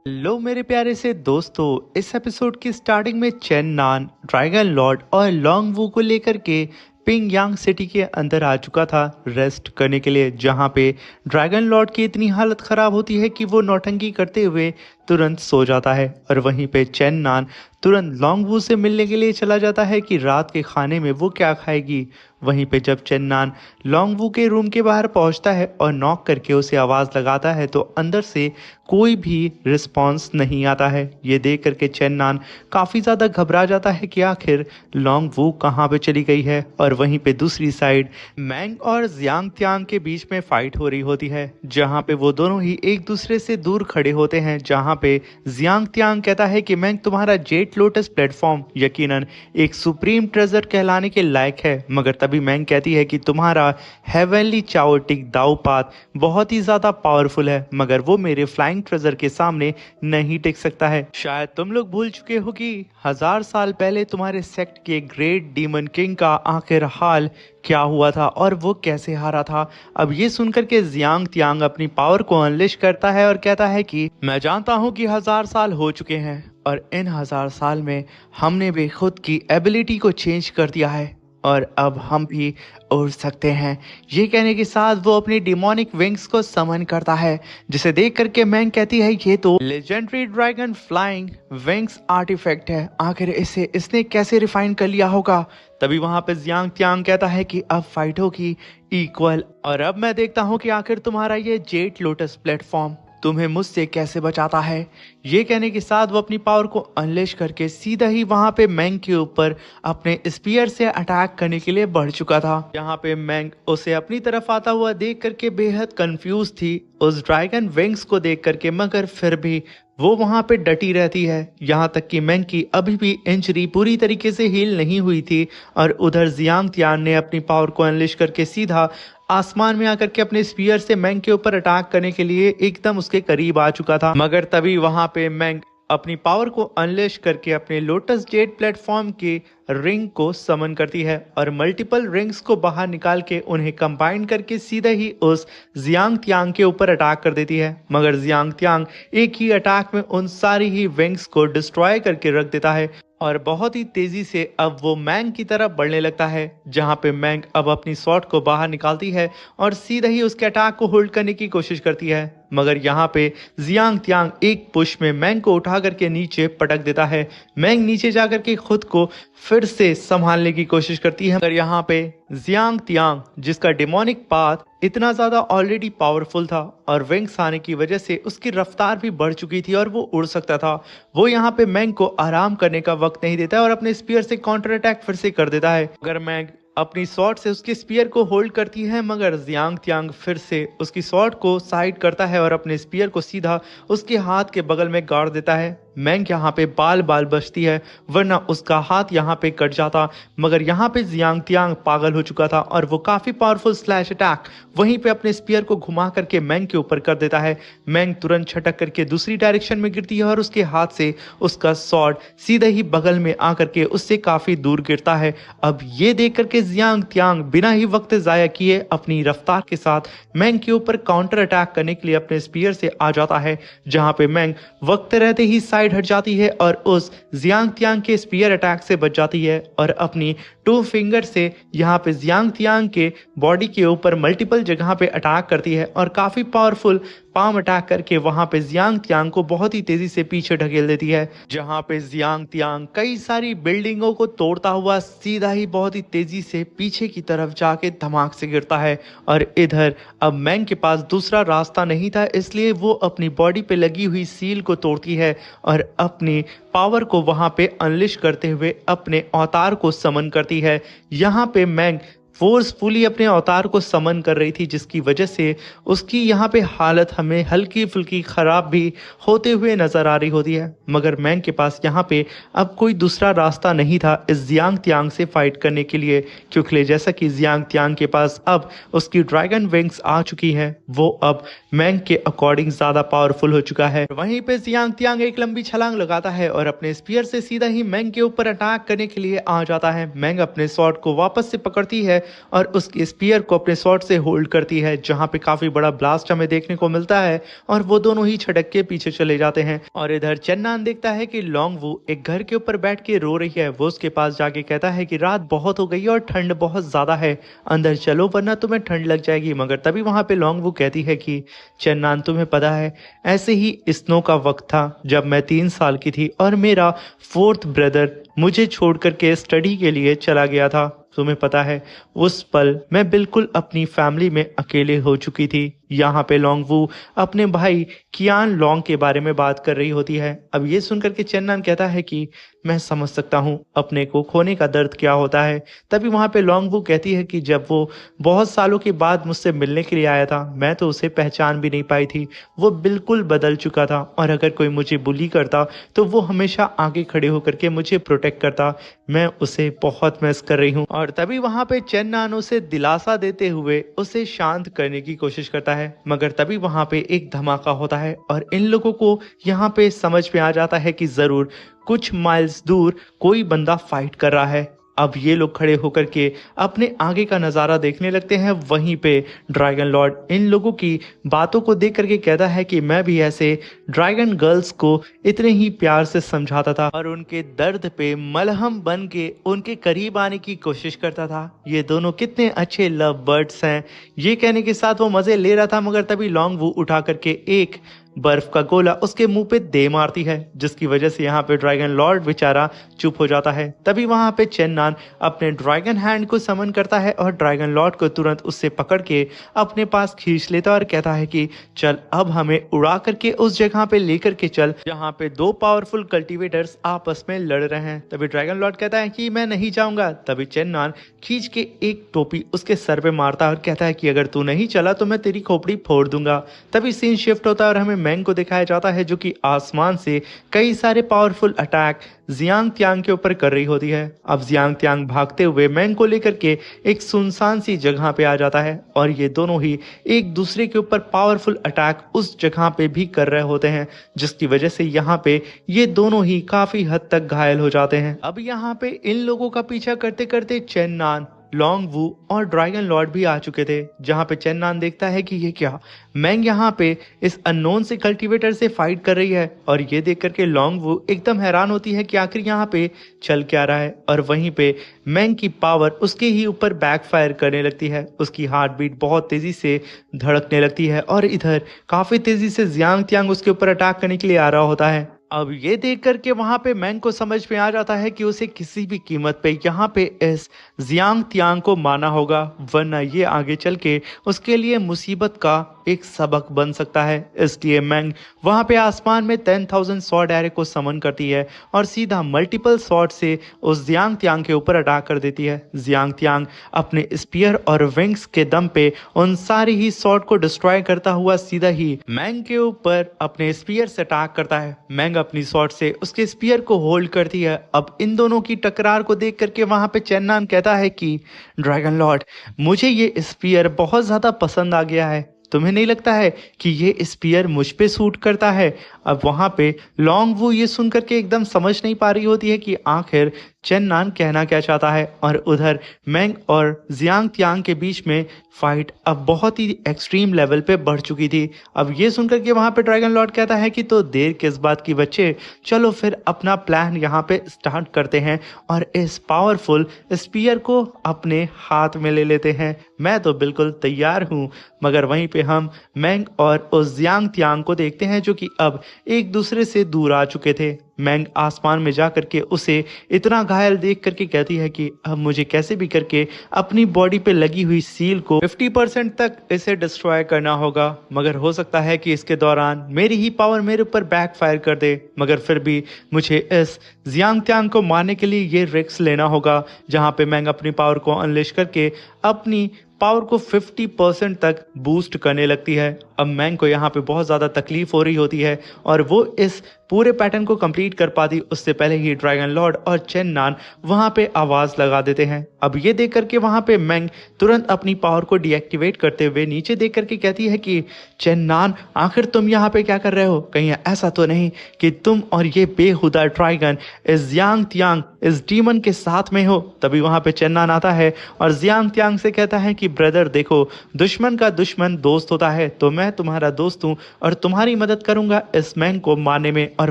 लो मेरे प्यारे से दोस्तों, इस एपिसोड की स्टार्टिंग में चेन नान ड्रैगन लॉर्ड और लॉन्ग वू को लेकर के पिंग यांग सिटी के अंदर आ चुका था रेस्ट करने के लिए, जहां पे ड्रैगन लॉर्ड की इतनी हालत खराब होती है कि वो नौटंकी करते हुए तुरंत सो जाता है। और वहीं पे चेन नान तुरंत लॉन्ग वू से मिलने के लिए चला जाता है कि रात के खाने में वो क्या खाएगी। वहीं पे जब चेन नान लॉन्ग वू के रूम के बाहर पहुंचता है और नॉक करके उसे आवाज़ लगाता है तो अंदर से कोई भी रिस्पॉन्स नहीं आता है। ये देख करके चेन नान काफ़ी ज़्यादा घबरा जाता है कि आखिर लॉन्ग वू कहाँ पे चली गई है। और वहीं पे दूसरी साइड मैंग और जियांग त्यांग के बीच में फाइट हो रही होती है, जहाँ पे वो दोनों ही एक दूसरे से दूर खड़े होते हैं। जहाँ पे जियांग त्यांग कहता है कि मैंग, तुम्हारा जेट लोटस प्लेटफॉर्म यकीनन एक सुप्रीम ट्रेजर कहलाने के लायक है, मगर तभी मैंग कहती है कि तुम्हारा हेवनली चाओटिक दाव पाथ बहुत ही ज़्यादा पावरफुल है, मगर वो मेरे फ्लाइंग ट्रेजर के सामने नहीं टिक सकता है। शायद तुम लोग भूल चुके हो कि 1000 साल पहले तुम्हारे सेक्ट के ग्रेट डीमन किंग का आखिर हाल क्या हुआ था और वो कैसे हारा था। अब ये सुनकर के जियांग त्यांग अपनी पावर को अनलिश करता है और कहता है कि मैं जानता हूँ कि 1000 साल हो चुके हैं और इन 1000 साल में हमने भी खुद की एबिलिटी को चेंज कर दिया है और अब हम भी उड़ सकते हैं। ये कहने के साथ वो अपनी डिमोनिक विंग्स को समन करता है, जिसे देख करके मैंग कहती है ये तो legendary dragon flying wings artifact है, आखिर इसे इसने कैसे रिफाइन कर लिया होगा। तभी वहां पे जियांग त्यांग कहता है कि अब फाइट होगी इक्वल, और अब मैं देखता हूँ कि आखिर तुम्हारा ये जेट लोटस प्लेटफॉर्म तुम्हें मुझसे कैसे बचाता है। ये कहने के साथ वो अपनी पावर को अनलेश करके सीधा ही वहां पे मैंग के ऊपर अपने स्पीयर से अटैक करने के लिए बढ़ चुका था। यहाँ पे मैंग उसे अपनी तरफ आता हुआ देख करके बेहद कंफ्यूज थी उस ड्रैगन विंग्स को देख करके, मगर फिर भी वो वहां पे डटी रहती है। यहाँ तक कि मैंग की अभी भी इंजरी पूरी तरीके से हील नहीं हुई थी और उधर जियांग त्यान ने अपनी पावर को अनलिश करके सीधा आसमान में आकर के अपने स्पीयर से मैंग के ऊपर अटैक करने के लिए एकदम उसके करीब आ चुका था। मगर तभी वहां पे मैंग अपनी पावर को अनलेश करके अपने लोटस जेट प्लेटफॉर्म के रिंग को समन करती है और मल्टीपल रिंग्स को बाहर निकाल के उन्हें कंबाइन करके सीधे ही उस जियांग त्यांग के ऊपर अटैक कर देती है। मगर जियांग त्यांग एक ही अटैक में उन सारी ही विंग्स को डिस्ट्रॉय करके रख देता है और बहुत ही तेजी से अब वो मैंग की तरफ बढ़ने लगता है, जहां पे मैंग अब अपनी शॉट को बाहर निकालती है और सीधा ही उसके अटैक को होल्ड करने की कोशिश करती है। मगर यहाँ पे जियांग त्यांग एक पुश में मैंग को उठा करके नीचे पटक देता है। मैंग नीचे जाकर के खुद को फिर से संभालने की कोशिश करती है, मगर यहाँ पे जियांग त्यांग जिसका डिमोनिक पाथ इतना ज्यादा ऑलरेडी पावरफुल था और विंग्स आने की वजह से उसकी रफ्तार भी बढ़ चुकी थी और वो उड़ सकता था, वो यहाँ पे मैंग को आराम करने का वक्त नहीं देता है और अपने स्पीयर से काउंटर अटैक फिर से कर देता है। अगर मैंग अपनी शॉट से उसके स्पीयर को होल्ड करती है, मगर जियांग त्यांग फिर से उसकी शॉट को साइड करता है और अपने स्पीयर को सीधा उसके हाथ के बगल में गाड़ देता है। मैंग यहाँ पे बाल बाल बचती है, वरना उसका हाथ यहाँ पे कट जाता। मगर यहाँ पे जियांग त्यांग पागल हो चुका था और वो काफी पावरफुल स्लैश अटैक वहीं पे अपने स्पीयर को घुमा करके मैंग के ऊपर कर देता है। मैंग तुरंत छटक करके दूसरी डायरेक्शन में गिरती है और उसके हाथ से उसका स्वॉर्ड सीधे ही बगल में आकर के उससे काफी दूर गिरता है। अब ये देख करके जियांग त्यांग बिना ही वक्त जाया किए अपनी रफ्तार के साथ मैंग के ऊपर काउंटर अटैक करने के लिए अपने स्पीयर से आ जाता है, जहां पे मैंग वक्त रहते ही साइड हट जाती है और उस जियांग त्यांग के स्पीयर अटैक से बच जाती है और अपनी 2 फिंगर से यहाँ पे जियांग त्यांग के बॉडी के ऊपर मल्टीपल जगह पे अटैक करती है और काफी पावरफुल पाम अटैक करके वहां पे जियांग त्यांग को बहुत ही तेजी से पीछे ढकेल देती है, जहां पे जियांग त्यांग कई सारी बिल्डिंगों को तोड़ता हुआ सीधा ही बहुत ही तेजी से पीछे की तरफ जाके धमाक से गिरता है। और इधर अब मैंग के पास दूसरा रास्ता नहीं था, इसलिए वो अपनी बॉडी पे लगी हुई सील को तोड़ती है और अपनी पावर को वहां पे अनलिश करते हुए अपने अवतार को समन करती है। यहाँ पे मैंग फोर्सफुली अपने अवतार को समन कर रही थी, जिसकी वजह से उसकी यहाँ पे हालत हमें हल्की फुल्की खराब भी होते हुए नजर आ रही होती है। मगर मैंग के पास यहाँ पे अब कोई दूसरा रास्ता नहीं था इस जियांग त्यांग से फाइट करने के लिए, क्योंकि जैसा कि जियांग त्यांग के पास अब उसकी ड्रैगन विंग्स आ चुकी है, वो अब मैंग के अकॉर्डिंग ज्यादा पावरफुल हो चुका है। वहीं पे जियांग त्यांग एक लंबी छलांग लगाता है और अपने स्पीयर से सीधा ही मैंग के ऊपर अटैक करने के लिए आ जाता है। मैंग अपने शॉट को वापस से पकड़ती है और उसके स्पीयर को अपने स्वॉर्ड से होल्ड करती है, जहां पे काफी बड़ा ब्लास्ट हमें देखने को मिलता है और वो दोनों ही छटक के पीछे चले जाते हैं। और इधर चेन्नान देखता है कि लोंगवू एक घर के ऊपर बैठ के रो रही है। वो उसके पास जाके कहता है कि रात बहुत हो गई और ठंड बहुत ज्यादा है, अंदर चलो वरना तुम्हें ठंड लग जाएगी। मगर तभी वहां पे लोंगवू कहती है कि चेन्नान, तुम्हें पता है ऐसे ही स्नो का वक्त था जब मैं 3 साल की थी और मेरा फोर्थ ब्रदर मुझे छोड़ करके स्टडी के लिए चला गया था। तुम्हें पता है उस पल मैं बिल्कुल अपनी फैमिली में अकेले हो चुकी थी। यहाँ पे लोंगवू अपने भाई कियान लोंग के बारे में बात कर रही होती है। अब ये सुनकर के चेन्नान कहता है कि मैं समझ सकता हूँ अपने को खोने का दर्द क्या होता है। तभी वहां पे लोंगवू कहती है कि जब वो बहुत सालों के बाद मुझसे मिलने के लिए आया था, मैं तो उसे पहचान भी नहीं पाई थी। वो बिल्कुल बदल चुका था और अगर कोई मुझे बुली करता तो वो हमेशा आगे खड़े होकर के मुझे प्रोटेक्ट करता। मैं उसे बहुत मिस कर रही हूँ। और तभी वहां पे चेन्नान उसे दिलासा देते हुए उसे शांत करने की कोशिश करता है। मगर तभी वहां पे एक धमाका होता है और इन लोगों को यहाँ पे समझ में आ जाता है कि जरूर कुछ माइल्स दूर कोई बंदा फाइट कर रहा है। अब ये लोग खड़े होकर के अपने आगे का नज़ारा देखने लगते हैं। वहीं पे ड्रैगन लॉर्ड इन लोगों की बातों को देख करके कहता है कि मैं भी ऐसे ड्रैगन गर्ल्स को इतने ही प्यार से समझाता था और उनके दर्द पे मलहम बन के उनके करीब आने की कोशिश करता था। ये दोनों कितने अच्छे लव बर्ड्स हैं। ये कहने के साथ वो मजे ले रहा था, मगर तभी लोंगवू उठा करके एक बर्फ का गोला उसके मुंह पे दे मारती है, जिसकी वजह से यहाँ पे ड्रैगन लॉर्ड बेचारा चुप हो जाता है। तभी वहां पे चेन्नान अपने ड्रैगन हैंड को समन करता है और ड्रैगन लॉर्ड को तुरंत उससे पकड़ के अपने पास खींच लेता है और कहता है कि चल अब हमें उड़ा करके उस जगह पे लेकर के चल जहाँ पे दो पावरफुल कल्टिवेटर्स आपस में लड़ रहे हैं। तभी ड्रैगन लॉर्ड कहता है कि मैं नहीं जाऊंगा। तभी चेन्नान खींच के एक टोपी उसके सर पे मारता है और कहता है कि अगर तू नहीं चला तो मैं तेरी खोपड़ी फोड़ दूंगा। तभी सीन शिफ्ट होता है और हमें मैंग को दिखाया जाता है, जो कि आसमान से कई सारे पावरफुल अटैक जियांग त्यांग के ऊपर कर रही होती है। अब जियांग त्यांग भागते हुए मैंग को लेकर के एक सुनसान सी जगह पे आ जाता है और ये दोनों ही एक दूसरे के ऊपर पावरफुल अटैक उस जगह पे भी कर रहे होते हैं, जिसकी वजह से यहाँ पे ये दोनों ही काफी हद तक घायल हो जाते हैं। अब यहाँ पे इन लोगों का पीछा करते करते चेन्नान, लोंगवू और ड्रैगन लॉर्ड भी आ चुके थे, जहां पे चेन्नान देखता है कि ये क्या, मैंग यहाँ पे इस अननोन से कल्टीवेटर से फाइट कर रही है। और ये देख करके लोंगवू एकदम हैरान होती है कि आखिर यहाँ पे चल क्या रहा है। और वहीं पे मैंग की पावर उसके ही ऊपर बैकफायर करने लगती है। उसकी हार्ट बीट बहुत तेजी से धड़कने लगती है और इधर काफी तेजी से जियांग त्यांग उसके ऊपर अटैक करने के लिए आ रहा होता है। अब ये देख करके वहां पे मैंग को समझ में आ जाता है कि उसे किसी भी कीमत पे यहाँ पे इस जियांग त्यांग को मारना होगा, वरना ये आगे चल के उसके लिए मुसीबत का एक सबक बन सकता है। इसलिए मैंग वहां पे आसमान में 10,000 स्वॉर्ड एरो को समन करती है और सीधा मल्टीपल स्वॉर्ड से उस जियांग त्यांग के ऊपर अटैक कर देती है। जियांग त्यांग अपने स्पीयर और विंग्स के दम पे उन सारी ही स्वॉर्ड को डिस्ट्रॉय करता हुआ सीधा ही मैंग के ऊपर अपने स्पीयर से अटैक करता है। मैंग अपनी स्वॉर्ड से उसके स्पीयर को होल्ड करती है। अब इन दोनों की टकरार को देख करके वहां पे चेन्नान कहता है कि ड्रैगन लॉर्ड, मुझे ये स्पीयर बहुत ज्यादा पसंद आ गया है। तुम्हें नहीं लगता है कि ये स्पीयर मुझ पे सूट करता है? अब वहां पे लोंगवू ये सुन करके एकदम समझ नहीं पा रही होती है कि आखिर चेन्नान कहना क्या चाहता है। और उधर मैंग और जियांग त्यांग के बीच में फाइट अब बहुत ही एक्सट्रीम लेवल पे बढ़ चुकी थी। अब ये सुनकर के वहां पे ड्रैगन लॉर्ड कहता है कि तो देर किस बात की बच्चे, चलो फिर अपना प्लान यहाँ पे स्टार्ट करते हैं और इस पावरफुल स्पीयर को अपने हाथ में ले लेते हैं। मैं तो बिल्कुल तैयार हूँ। मगर वहीं पे हम मैंग और उस जियांग त्यांग को देखते हैं, जो कि अब एक दूसरे से दूर आ चुके थे। मैंग आसमान में जा करके उसे इतना घायल देख करके कहती है कि अब मुझे कैसे भी करके अपनी बॉडी पे लगी हुई सील को 50% तक इसे डिस्ट्रॉय करना होगा। मगर हो सकता है कि इसके दौरान मेरी ही पावर मेरे ऊपर बैकफायर कर दे, मगर फिर भी मुझे इस जियांग त्यांग को मारने के लिए ये रिस्क लेना होगा, जहां पे मैंग अपनी पावर को अनलेश करके अपनी पावर को 50% तक बूस्ट करने लगती है। अब मैंग को यहाँ पे बहुत ज़्यादा तकलीफ हो रही होती है और वो इस पूरे पैटर्न को कंप्लीट कर पाती उससे पहले ही ड्रैगन लॉर्ड और चेन नान वहां पे आवाज लगा देते हैं। अब ये देख करके वहां पे मैंग तुरंत अपनी पावर को डीएक्टिवेट करते हुए नीचे देख करके कहती है कि चेन नान, आखिर तुम यहाँ पे क्या कर रहे हो? कहीं ऐसा तो नहीं कि तुम और ये बेहुदा ड्रैगन इस जियांग तियांग इस डीमन के साथ में हो? तभी वहां पे चेन नान आता है और जियांग तियांग से कहता है कि ब्रदर देखो, दुश्मन का दुश्मन दोस्त होता है, तो मैं तुम्हारा दोस्त हूँ और तुम्हारी मदद करूंगा इस मैंग को मारने में। और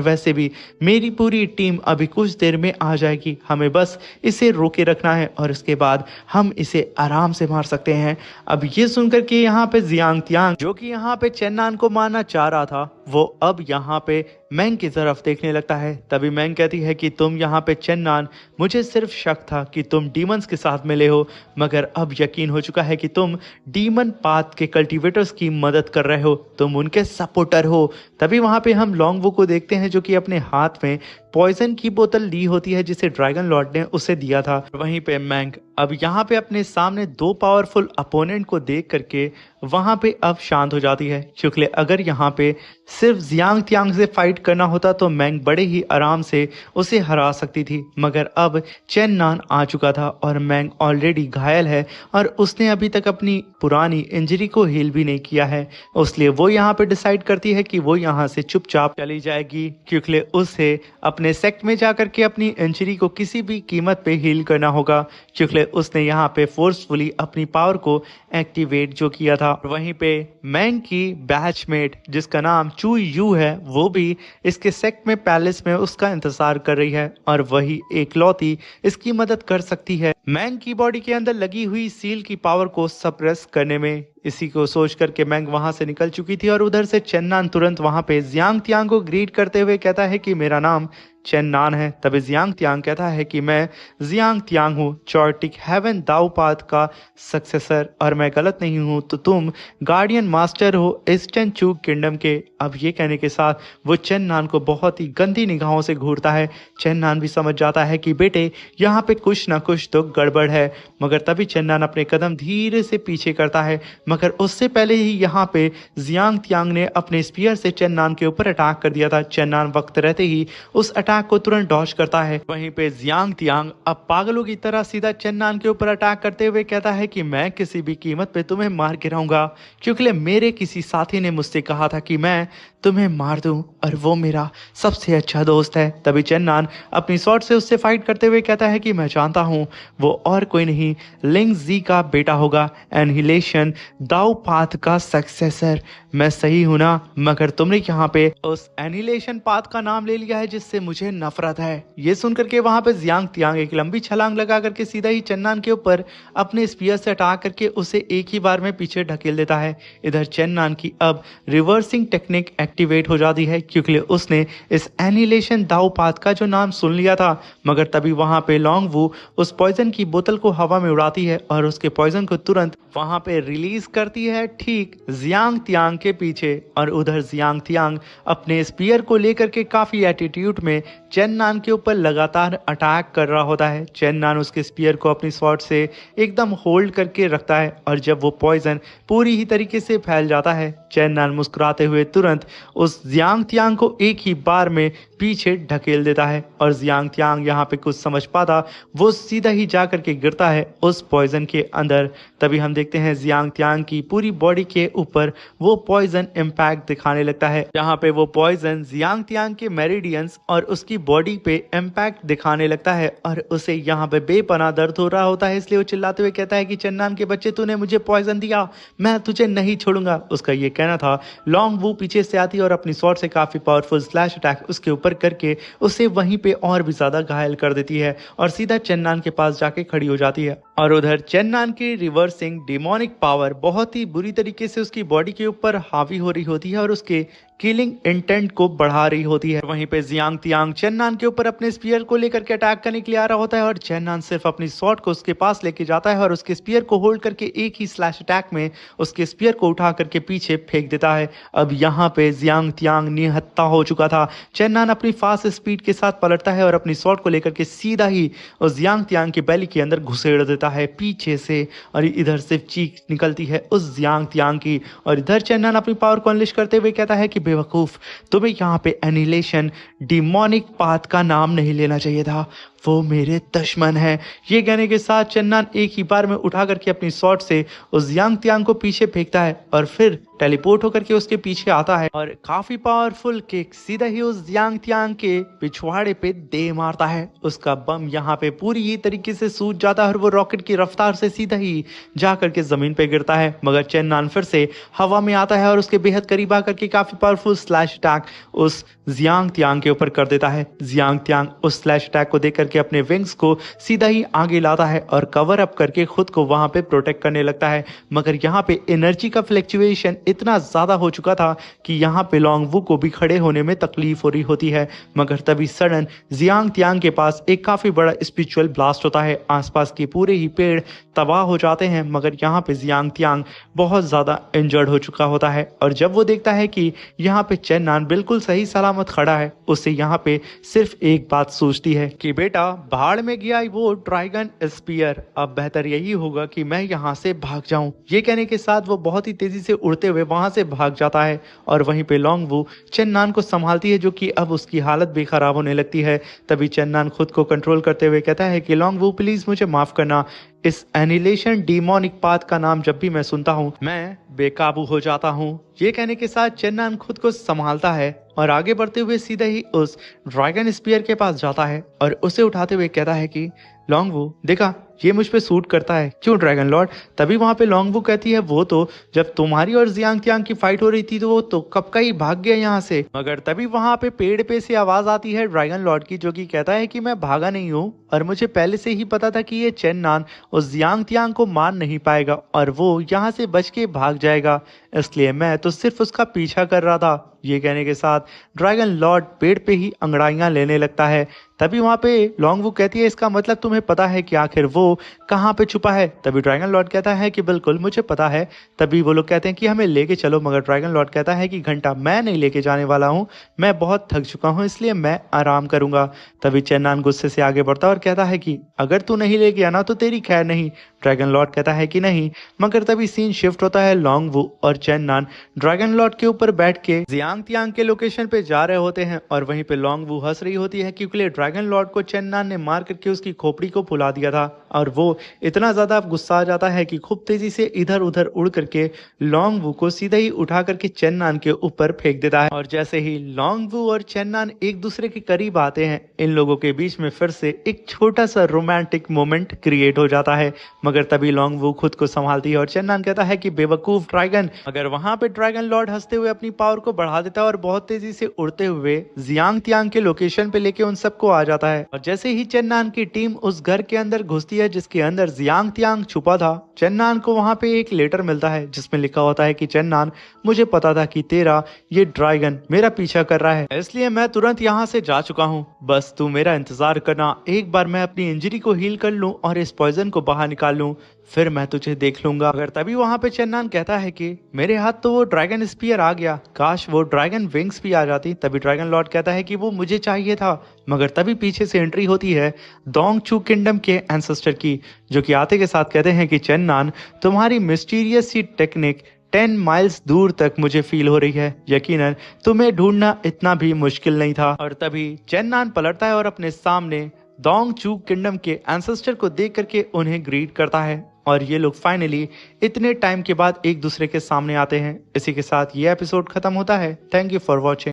वैसे भी मेरी पूरी टीम अभी कुछ देर में आ जाएगी, हमें बस इसे रोके रखना है और इसके बाद हम इसे आराम से मार सकते हैं। अब ये सुनकर के यहाँ पे जियांग तियांग, जो कि यहाँ पे चेन नान को मारना चाह रहा था, वो अब यहाँ पे मैंग की तरफ देखने लगता है। तभी मैंग कहती है कि तुम यहाँ पे चेन नान, मुझे सिर्फ शक था कि तुम डीमंस के साथ मिले हो, मगर अब यकीन हो चुका है कि तुम डीमन पाथ के कल्टीवेटर्स की मदद कर रहे हो, तुम उनके सपोर्टर हो। तभी वहां पे हम लॉन्ग वू को देखते हैं जो कि अपने हाथ में पॉइजन की बोतल ली होती है जिसे ड्रैगन लॉर्ड ने उसे दिया था। वहीं पे मैंग अब यहाँ पे अपने सामने दो पावरफुल अपोनेंट को देख करके वहां पे अब शांत हो जाती है, क्योंकि अगर यहाँ पे सिर्फ जियांग तियांग से फाइट करना होता तो मैंग बड़े ही आराम से उसे हरा सकती थी, मगर अब चेन नान आ चुका था और मैंग ऑलरेडी घायल है और उसने अभी तक अपनी पुरानी इंजरी को हील भी नहीं किया है। इसलिए वो यहाँ पे डिसाइड करती है कि वो यहाँ से चुपचाप चली जाएगी, क्योंकि उसे अपने सेक्ट में जाकर के अपनी इंजरी को किसी भी कीमत पे हील करना होगा, क्योंकि उसने यहाँ पे फोर्सफुली अपनी पावर को एक्टिवेट जो किया था। वहीं पे मैंग की बैचमेट जिसका नाम चू यू है, वो भी इसके सेक्ट में पैलेस में उसका इंतजार कर रही है और वही एकलौती इसकी मदद कर सकती है मैंग की बॉडी के अंदर लगी हुई सील की पावर को सप्रेस करने में। इसी को सोच करके मैंग वहां से निकल चुकी थी और उधर से चेन नान तुरंत वहां पे जियांग तियांग को ग्रीट करते हुए कहता है कि मेरा नाम चेन नान है। तभी जियांग तियांग कहता है कि मैं जियांग तियांग हूँ, चॉर्टिक हेवन दाओ पाथ का सक्सेसर, और मैं गलत नहीं हूँ तो तुम गार्डियन मास्टर हो ईस्टर्न चू किंगडम के। अब ये कहने के साथ वो चेन नान को बहुत ही गंदी निगाहों से घूरता है। चेन नान भी समझ जाता है कि बेटे यहाँ पे कुछ ना कुछ तो गड़बड़ है, मगर तभी चेन नान अपने कदम धीरे से पीछे करता है, मगर उससे पहले ही यहाँ पे जियांग तियांग ने अपने स्पीयर से चेन नान के ऊपर अटैक कर दिया था। चेन नान वक्त रहते ही उस अटैक को तुरंत डॉज करता है। वहीं पे जियांग तियांग अब पागलों की तरह सीधा चेन नान के ऊपर अटैक करते हुए कहता है कि मैं किसी भी कीमत पे तुम्हें मार गिराऊंगा, क्योंकि मेरे किसी साथी ने मुझसे कहा था कि मैं तुम्हें मार दूं और वो मेरा सबसे अच्छा दोस्त है। तभी चेन नान अपनी शॉट से उससे फाइट करते हुए कहता है कि मैं जानता हूं वो और कोई नहीं, लिंग जी का बेटा होगा, एनहिलेशन दाओ पाथ का सक्सेसर। मैं सही हूं ना? मगर तुमने यहाँ पे उस एनहिलेशन पाथ का नाम ले लिया है जिससे मुझे नफरत है। ये सुनकर के वहां पे जियांग तियांग एक लंबी छलांग लगा करके सीधा ही चेन नान के ऊपर अपने स्पीयर से अटैक करके उसे एक ही बार में पीछे ढकेल देता है। इधर चेन नान की अब रिवर्सिंग टेक्निक एक्टिवेट हो जाती है, क्योंकि उसने इस एनिलेशन दाओ पाथ का जो नाम सुन लिया था। मगर तभी वहां पे लॉन्ग वू उस पॉइजन की बोतल को हवा में उड़ाती है और उसके पॉइजन को तुरंत वहां पे रिलीज करती है ठीक जियांग तियांग के पीछे। और उधर जियांग तियांग अपने स्पीयर को लेकर के काफी एटीट्यूड में चेन नान के ऊपर लगातार अटैक कर रहा होता है। चेन नान उसके स्पीयर को अपनी स्वॉर्ड से एकदम होल्ड करके रखता है और जब वो पॉइजन पूरी ही तरीके से फैल जाता है, चेन नान मुस्कुराते हुए तुरंत उस जियांग तियांग को एक ही बार में पीछे ढकेल देता है। और जियांग तियांग यहाँ पे कुछ समझ पाता, वो सीधा ही जा करके गिरता है उस पॉइजन के अंदर। तभी हम देखते हैं जियांग तियांग की पूरी बॉडी के ऊपर वो पॉइजन इम्पैक्ट दिखाने लगता है, जहाँ पे वो पॉइजन जियांग तियांग के मेरिडियंस और उसकी बॉडी पे इम्पैक्ट दिखाने लगता है और उसे यहाँ पे बेपनाह दर्द हो रहा होता है। इसलिए वो चिल्लाते हुए कहता है कि चेन नान के बच्चे, तूने मुझे पॉइजन दिया, मैं तुझे नहीं छोड़ूंगा। उसका ये कहना था। लॉन्ग वू पीछे से आती है और अपनी स्वॉर्ड से काफी पावरफुल स्लैश अटैक उसके ऊपर करके उसे वहीं पे और भी ज्यादा घायल कर देती है और सीधा चेन नान के पास जाके खड़ी हो जाती है। और उधर चेन नान की रिवर्सिंग डिमोनिक पावर बहुत ही बुरी तरीके से उसकी बॉडी के ऊपर हावी हो रही होती है और उसके किलिंग इंटेंट को बढ़ा रही होती है। वहीं पे जियांग तियांग चेन नान के ऊपर अपने स्पीयर को लेकर के अटैक करने के लिए आ रहा होता है और चेन नान सिर्फ अपनी स्वॉर्ड को उसके पास लेके जाता है और उसके स्पीयर को होल्ड करके एक ही स्लैश अटैक में उसके स्पीयर को उठा करके पीछे फेंक देता है। अब यहाँ पे जियांग तियांग निहत्था हो चुका था। चेन नान अपनी फास्ट स्पीड के साथ पलटता है और अपनी शॉट को लेकर के सीधा ही उस जियांग तियांग की बैली के अंदर घुसेड़ देता है पीछे से। और इधर से चीख निकलती है उस जियांग तियांग की, और इधर चेन्नन अपनी पावर को अनलिश करते हुए कहता है कि बेवकूफ, तुम्हें यहाँ पे एनिहिलेशन डिमोनिक पाथ का नाम नहीं लेना चाहिए था, वो मेरे दुश्मन है। ये कहने के साथ चेन्नन एक ही बार में उठा करके अपनी शॉट से उस जियांग तियांग को पीछे फेंकता है और फिर टेलीपोर्ट होकर के उसके पीछे आता है और काफी पावरफुल किक सीधा ही उस जियांग तियांग के पिछवाड़े पे दे मारता है। उसका बम यहाँ पे पूरी ही तरीके से सूझ जाता है और वो रॉकेट की रफ्तार से सीधा ही जा करके जमीन पे गिरता है। मगर चेन्नन फिर से हवा में आता है और उसके बेहद करीब आकर के काफी पावरफुल स्लैश अटैक उस जियांग तियांग के ऊपर कर देता है। जियांग तियांग उस स्लैश अटैक को देख करके अपने विंग्स को सीधा ही आगे लाता है और कवर अप करके खुद को वहां पे प्रोटेक्ट करने लगता है। मगर यहाँ पे एनर्जी का फ्लक्चुएशन इतना ज्यादा हो चुका था कि यहाँ पे लोंगवू को भी खड़े होने में तकलीफ हो रही होती है। मगर तभी सडन जियांग तियांग के पास एक काफी बड़ा स्पिरिचुअल ब्लास्ट होता है, आसपास के पूरे ही पेड़ तबाह हो जाते हैं। मगर यहाँ पे जियांग तियांग बहुत ज्यादा इंजर्ड हो चुका होता है और जब वो देखता है कि यहाँ पे चेन्नन बिल्कुल सही सलामत खड़ा है, उससे यहाँ पे सिर्फ एक बात सोचती है कि बेटा भाड़ में गया वो ड्रैगन स्पीयर, अब बेहतर यही होगा कि मैं यहाँ से भाग जाऊं। ये कहने के साथ वो बहुत ही तेजी से उड़ते हुए वहां से भाग जाता है और वहीं पे लोंगवू चेन्नन को संभालती है, जो कि अब उसकी हालत भी खराब होने लगती है। तभी चेन्नन खुद को कंट्रोल करते हुए कहता है कि लोंगवू प्लीज मुझे माफ करना, इस एनिहिलेशन डिमोनिक पाथ का नाम जब भी मैं सुनता हूँ मैं बेकाबू हो जाता हूँ। ये कहने के साथ चेन्नन खुद को संभालता है और आगे बढ़ते हुए सीधा ही उस ड्रैगन स्पीयर के पास जाता है और उसे उठाते हुए कहता है कि लोंगवू देखा, ये मुझ पे सूट करता है, क्यों ड्रैगन लॉर्ड। तभी वहां पे लोंगवू कहती है वो तो जब तुम्हारी और जियांग तियांग की फाइट हो रही थी तो वो तो कब का ही भाग गया यहाँ से। मगर तभी वहां पे पेड़ पे से आवाज आती है ड्रैगन लॉर्ड की, जो कि कहता है कि मैं भागा नहीं हूँ और मुझे पहले से ही पता था कि ये चेन्नन उस जियांग तियांग को मार नहीं पाएगा और वो यहाँ से बच के भाग जाएगा, इसलिए मैं तो सिर्फ उसका पीछा कर रहा था। ये कहने के साथ ड्रैगन लॉर्ड पेड़ पे ही अंगड़ाइयां लेने लगता है। तभी वहां पे लोंगवू कहती है इसका मतलब तुम्हें पता है कि आखिर वो कहाँ पे छुपा है। तभी ड्रैगन लॉर्ड कहता है कि बिल्कुल मुझे पता है। तभी वो लोग कहते हैं कि हमें लेके चलो, मगर ड्रैगन लॉर्ड कहता है कि घंटा मैं नहीं लेके जाने वाला हूँ, मैं बहुत थक चुका हूँ, इसलिए मैं आराम करूंगा। तभी चेन्नन गुस्से से आगे बढ़ता है और कहता है कि अगर तू नहीं लेके आना तो तेरी खैर नहीं। ड्रैगन लॉर्ड कहता है कि नहीं। मगर तभी सीन शिफ्ट होता है, लोंगवू और चेन्नन ड्रैगन लॉर्ड के ऊपर बैठ के जियांग तियांग के लोकेशन पे जा रहे होते हैं और वहीं पे लोंगवू हंस रही होती है क्योंकि ड्रैगन लॉर्ड को चेन्नन ने मार करके उसकी खोपड़ी को फुला दिया था और वो इतना ज्यादा गुस्सा आ जाता है कि खूब तेजी से इधर उधर उड़ करके लोंगवू को सीधा ही उठा करके चेन्नन के ऊपर फेंक देता है। और जैसे ही लोंगवू और चेन्नन एक दूसरे के करीब आते हैं, इन लोगों के बीच में फिर से एक छोटा सा रोमांटिक मोमेंट क्रिएट हो जाता है। मगर तभी लोंगवू खुद को संभालती है और चेन्नन कहता है कि बेवकूफ ड्रैगन। मगर वहां पे ड्रैगन लॉर्ड हंसते हुए अपनी पावर को बढ़ा देता है और बहुत तेजी से उड़ते हुए जियांग तियांग के लोकेशन पे लेके उन सबको आ जाता है। और जैसे ही चेन्नन की टीम उस घर के अंदर घुसती है जिसके अंदर जियांग तियांग छुपा था, चेन्नन को वहां पे एक लेटर मिलता है जिसमें लिखा होता है कि चेन्नन, मुझे पता था कि तेरा ये ड्रैगन मेरा पीछा कर रहा है, इसलिए मैं तुरंत यहाँ से जा चुका हूँ, बस तू मेरा इंतजार करना, एक बार मैं अपनी इंजरी को हील कर लूं और इस पॉइजन को बाहर निकाल लूं, फिर मैं तुझे देख लूंगा। अगर तभी वहां पे चेन्नन कहता है कि मेरे हाथ तो वो ड्रैगन स्पीयर आ गया, काश वो ड्रैगन विंग्स भी आ जाती। तभी ड्रैगन लॉर्ड कहता है कि वो मुझे चाहिए था। मगर तभी पीछे से एंट्री होती है डोंगचू किंगडम के एंसेस्टर की, जो कि आते के साथ कहते हैं कि चेन्नन, तुम्हारी मिस्टीरियस सी टेक्निक 10 माइल्स दूर तक मुझे फील हो रही है, यकीनन तुम्हें ढूंढना इतना भी मुश्किल नहीं था। और तभी चेन्नन पलटता है और अपने सामने डोंगचू किंगडम के एंसेस्टर को देख करके उन्हें ग्रीट करता है और ये लोग फाइनली इतने टाइम के बाद एक दूसरे के सामने आते हैं। इसी के साथ ये एपिसोड खत्म होता है। Thank you for watching.